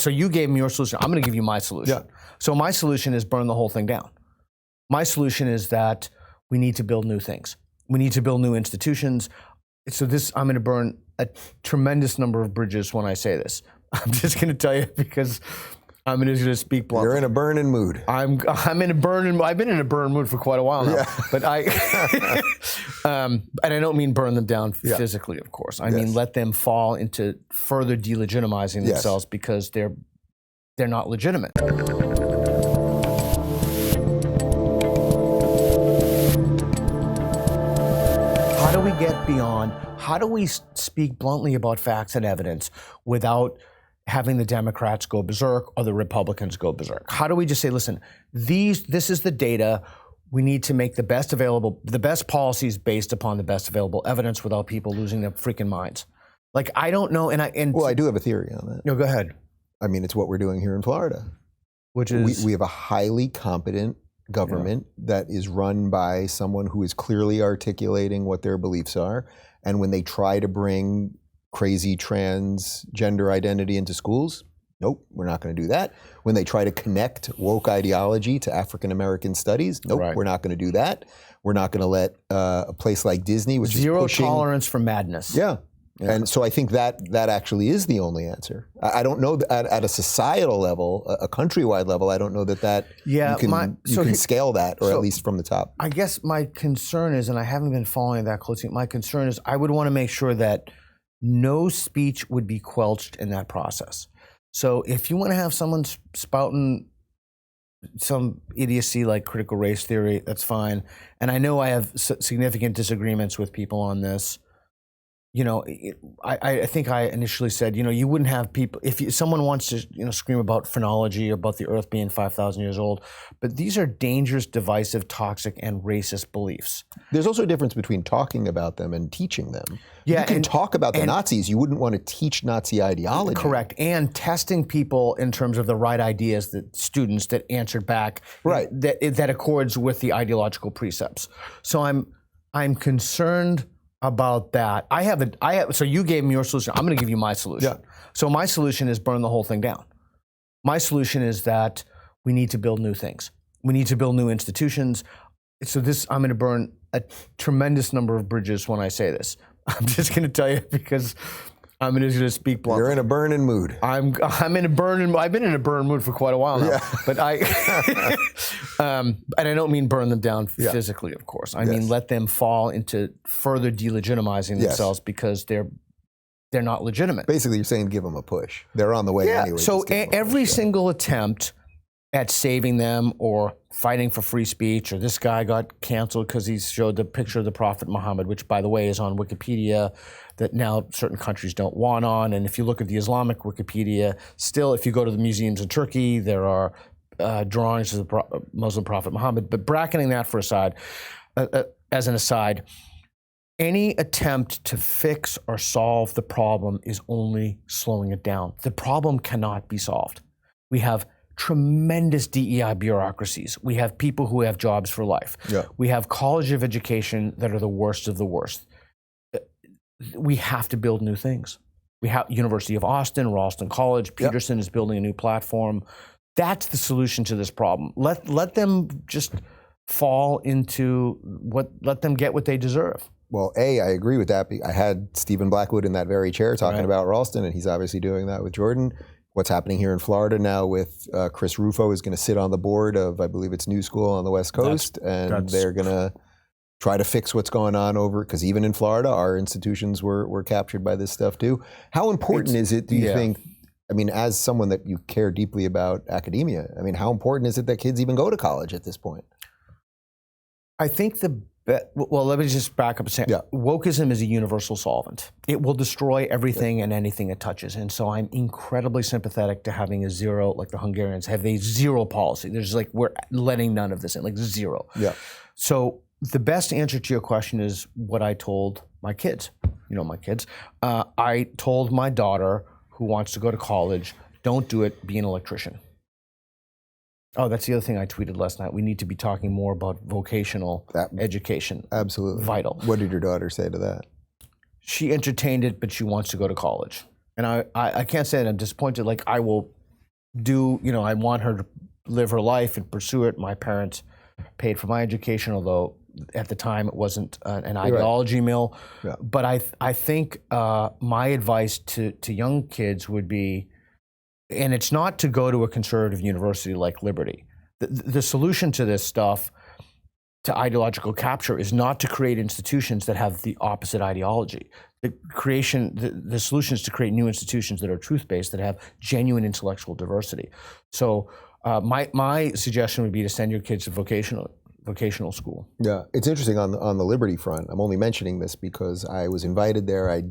So you gave me your solution. I'm going to give you my solution. Yeah. So my solution is burn the whole thing down. My solution is that we need to build new things. We need to build new institutions. So I'm going to burn a tremendous number of bridges when I say this. I'm just going to tell you because I'm going to speak bluntly. You're in a burning mood. I'm in a burning. I've been in a burn mood for quite a while now. Yeah. But and I don't mean burn them down physically, of course. I mean let them fall into further delegitimizing themselves because they're not legitimate. How do we get beyond? How do we speak bluntly about facts and evidence without having the Democrats go berserk or the Republicans go berserk? How do we just say, listen, this is the data. We need to make the best policies based upon the best available evidence without people losing their freaking minds. Like, I don't know, Well, I do have a theory on that. No, go ahead. I mean, it's what we're doing here in Florida. Which is? We have a highly competent government that is run by someone who is clearly articulating what their beliefs are. And when they try to bring crazy transgender identity into schools, nope, we're not going to do that. When they try to connect woke ideology to African American studies, nope, we're not going to do that. We're not going to let a place like Disney, which Zero is pushing, tolerance for madness. Yeah. And so I think that actually is the only answer. I don't know that at a societal level, a countrywide level, I don't know that you can scale that, or at least from the top. I guess my concern is, and I haven't been following that closely, my concern is I would want to make sure that no speech would be quelched in that process. So if you want to have someone spouting some idiocy like critical race theory, that's fine. And I know I have significant disagreements with people on this. You know, I think I initially said, you wouldn't have people, if someone wants to, scream about phrenology or about the earth being 5,000 years old, but these are dangerous, divisive, toxic, and racist beliefs. There's also a difference between talking about them and teaching them. Yeah, you can talk about the Nazis, you wouldn't want to teach Nazi ideology. Correct, and testing people in terms of the right ideas, that students that answered back, that accords with the ideological precepts. So I'm concerned about that. So you gave me your solution. I'm going to give you my solution. Yeah. So my solution is burn the whole thing down. My solution is that we need to build new things. We need to build new institutions. So I'm going to burn a tremendous number of bridges when I say this. I'm just going to tell you because I'm just going to speak bluntly. You're in a burning mood. I'm in a burning. I've been in a burn mood for quite a while now. Yeah. But and I don't mean burn them down physically, of course. I mean let them fall into further delegitimizing themselves because they're not legitimate. Basically, you're saying give them a push. They're on the way anyway. So every single attempt at saving them or fighting for free speech, or this guy got canceled because he showed the picture of the Prophet Muhammad, which, by the way, is on Wikipedia, that now certain countries don't want on. And if you look at the Islamic Wikipedia, still, if you go to the museums in Turkey, there are drawings of the Muslim Prophet Muhammad. But bracketing that for aside, as an aside, any attempt to fix or solve the problem is only slowing it down. The problem cannot be solved. We have tremendous DEI bureaucracies. We have people who have jobs for life. Yeah. We have college of education that are the worst of the worst. We have to build new things. We have University of Austin, Ralston College, Peterson is building a new platform. That's the solution to this problem. Let them just fall into let them get what they deserve. Well, I agree with that. I had Stephen Blackwood in that very chair talking about Ralston, and he's obviously doing that with Jordan. What's happening here in Florida now with Chris Rufo is going to sit on the board of, I believe it's New School on the West Coast, and they're going to try to fix what's going on over, because even in Florida, our institutions were captured by this stuff too. How important is it, do you think, I mean, as someone that you care deeply about academia, I mean, how important is it that kids even go to college at this point? I think well, let me just back up and say, wokeism is a universal solvent. It will destroy everything and anything it touches. And so I'm incredibly sympathetic to having a zero, like the Hungarians have a zero policy. There's like, we're letting none of this in, like zero. Yeah. So the best answer to your question is what I told my kids. You know my kids. I told my daughter who wants to go to college, don't do it, be an electrician. Oh, that's the other thing I tweeted last night. We need to be talking more about vocational education. Absolutely. Vital. What did your daughter say to that? She entertained it, but she wants to go to college. And I can't say that I'm disappointed. Like, I will I want her to live her life and pursue it. My parents paid for my education, although at the time it wasn't an ideology mill. Yeah. But I think my advice to young kids would be, and it's not to go to a conservative university like Liberty. The solution to this stuff, to ideological capture, is not to create institutions that have the opposite ideology. The solution is to create new institutions that are truth-based, that have genuine intellectual diversity. So my suggestion would be to send your kids to vocational school. Yeah, it's interesting on the Liberty front. I'm only mentioning this because I was invited there. I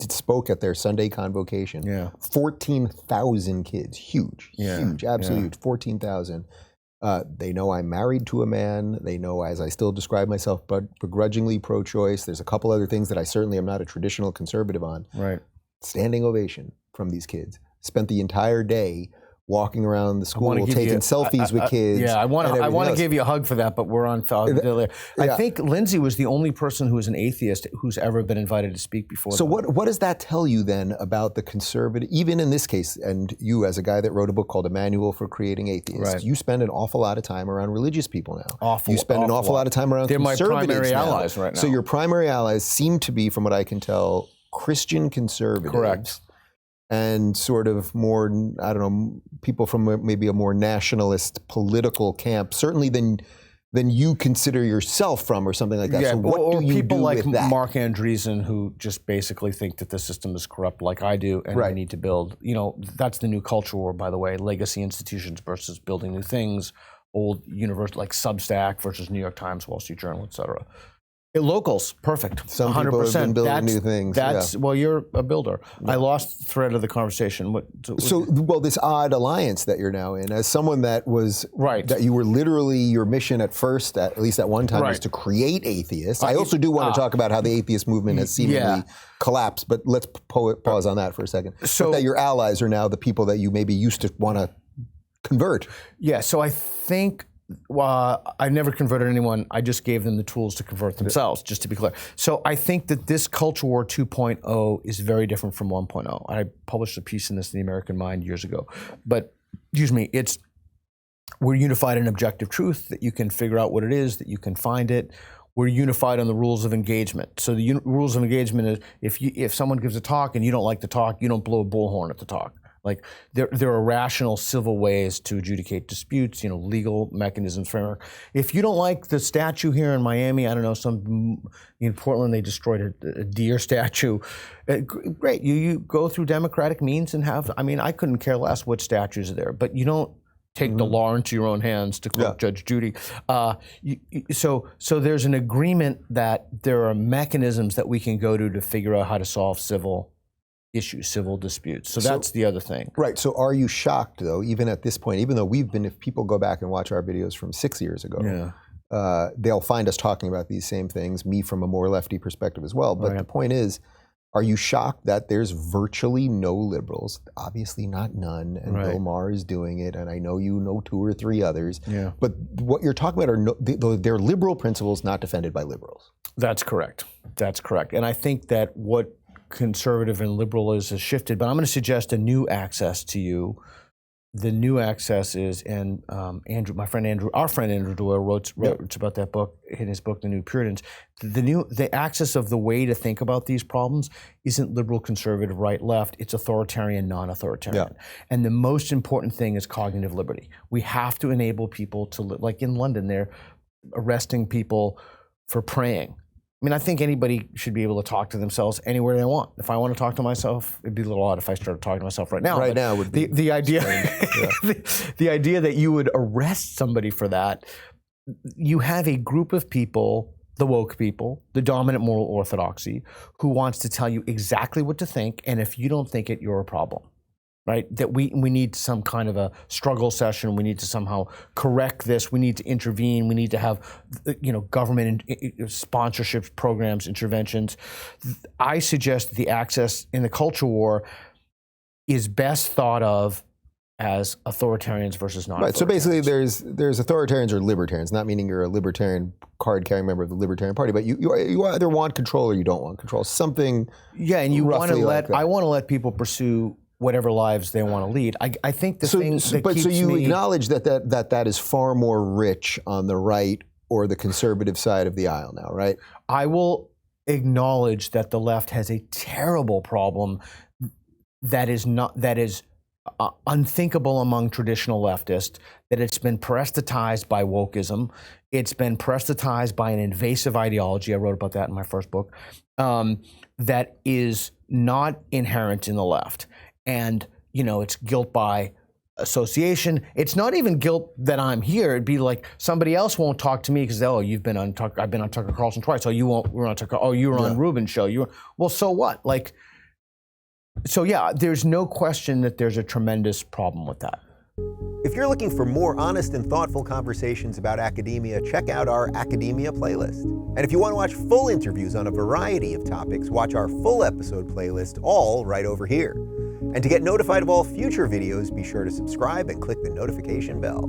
spoke at their Sunday convocation. Yeah. 14,000 kids, huge, absolutely huge, 14,000. They know I'm married to a man. They know, as I still describe myself, but begrudgingly pro-choice. There's a couple other things that I certainly am not a traditional conservative on. Right. Standing ovation from these kids. Spent the entire day walking around the school, taking selfies with kids. Yeah, I want to give you a hug for that, but we're on. I think Lindsay was the only person who was an atheist who's ever been invited to speak before. So what does that tell you then about the conservative, even in this case, and you as a guy that wrote a book called A Manual for Creating Atheists, right. You spend an awful lot of time around religious people now. You spend an awful lot of time around conservatives. They're my primary allies right now. So your primary allies seem to be, from what I can tell, Christian conservatives. Correct. And sort of more, I don't know, people from maybe a more nationalist political camp, certainly than you consider yourself from, or something like that. Yeah, so what do you people do like with that? Mark Andreessen, who just basically think that the system is corrupt like I do, and we need to build, that's the new culture war, by the way, legacy institutions versus building new things, old university like Substack versus New York Times, Wall Street Journal, et cetera. Locals, perfect. Some 100%. people have been building new things. Well, you're a builder. Yeah. I lost the thread of the conversation. This odd alliance that you're now in, as someone that was that you were literally, your mission at first, at least at one time, was to create atheists. I also do want to talk about how the atheist movement has seemingly collapsed, but let's pause on that for a second. So that your allies are now the people that you maybe used to want to convert. Yeah. So I think. I never converted anyone. I just gave them the tools to convert themselves, just to be clear. So I think that this culture war 2.0 is very different from 1.0. I published a piece in this in the American Mind years ago. But, we're unified in objective truth, that you can figure out what it is, that you can find it. We're unified on the rules of engagement. So the rules of engagement is if someone gives a talk and you don't like the talk, you don't blow a bullhorn at the talk. Like there are rational civil ways to adjudicate disputes, legal mechanisms, framework. If you don't like the statue here in Miami, I don't know, in Portland they destroyed a deer statue. Great, you go through democratic means and I couldn't care less what statues are there, but you don't take the law into your own hands, to quote Judge Judy. So there's an agreement that there are mechanisms that we can go to figure out how to solve civil issues, civil disputes. So that's the other thing. Right. So are you shocked, though, even at this point, even though if people go back and watch our videos from 6 years ago, they'll find us talking about these same things, me from a more lefty perspective as well. But the point is, are you shocked that there's virtually no liberals, obviously not none, and Bill Maher is doing it, and I know you know 2 or 3 others, but what you're talking about are they're liberal principles not defended by liberals. That's correct. That's correct. And I think that what conservative and liberal has shifted, but I'm going to suggest a new access to you. The new access is, and our friend Andrew Doyle wrote about that book in his book, The New Puritans. The access of the way to think about these problems isn't liberal, conservative, right, left. It's authoritarian, non-authoritarian. And the most important thing is cognitive liberty. We have to enable people to live. Like in London, they're arresting people for praying. I think anybody should be able to talk to themselves anywhere they want. If I want to talk to myself, it'd be a little odd if I started talking to myself right now. Right now would be the idea. The idea that you would arrest somebody for that. You have a group of people, the woke people, the dominant moral orthodoxy, who wants to tell you exactly what to think, and if you don't think it, you're a problem. Right? That we need some kind of a struggle session. We need to somehow correct this. We need to intervene. We need to have, government sponsorships, programs, interventions. I suggest that the access in the culture war is best thought of as authoritarians versus non-authoritarians. Right. So basically, there's authoritarians or libertarians. Not meaning you're a libertarian card-carrying member of the Libertarian Party, but you either want control or you don't want control. Something. Yeah, and you want to I want to let people pursue whatever lives they want to lead. I think the thing that keeps so you me, acknowledge that is far more rich on the right or the conservative side of the aisle now, right? I will acknowledge that the left has a terrible problem that is unthinkable among traditional leftists, that it's been paresthetized by wokeism. It's been paresthetized by an invasive ideology. I wrote about that in my first book, that is not inherent in the left. And, it's guilt by association. It's not even guilt that I'm here. It'd be like somebody else won't talk to me because, I've been on Tucker Carlson twice. Oh, you won't, we're on Tucker. Oh, you were on Rubin's show. Well, so what? So yeah, there's no question that there's a tremendous problem with that. If you're looking for more honest and thoughtful conversations about academia, check out our Academia playlist. And if you want to watch full interviews on a variety of topics, watch our full episode playlist, all right over here. And to get notified of all future videos, be sure to subscribe and click the notification bell.